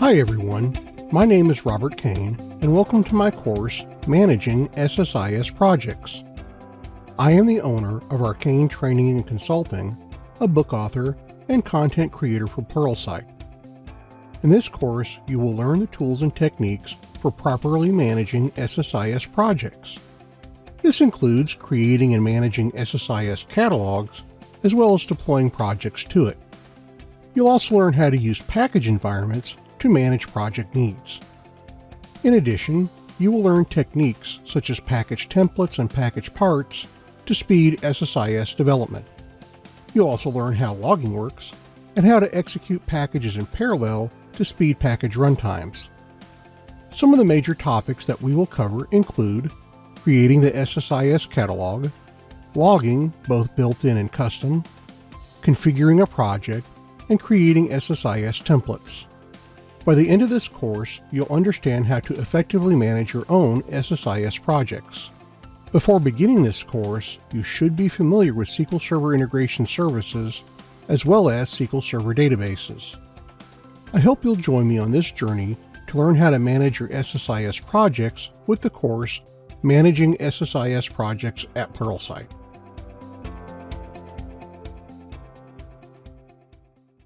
Hi everyone, my name is Robert Cain and welcome to my course, Managing SSIS Projects. I am the owner of our Cain Training and Consulting, a book author and content creator for Pluralsight. In this course, you will learn the tools and techniques for properly managing SSIS projects. This includes creating and managing SSIS catalogs, as well as deploying projects to it. You'll also learn how to use package environments to manage project needs. In addition, you will learn techniques such as package templates and package parts to speed SSIS development. You'll also learn how logging works and how to execute packages in parallel to speed package runtimes. Some of the major topics that we will cover include creating the SSIS catalog, logging, both built-in and custom, configuring a project, and creating SSIS templates. By the end of this course, you'll understand how to effectively manage your own SSIS projects. Before beginning this course, you should be familiar with SQL Server integration services, as well as SQL Server databases. I hope you'll join me on this journey to learn how to manage your SSIS projects with the course Managing SSIS Projects at Pluralsight.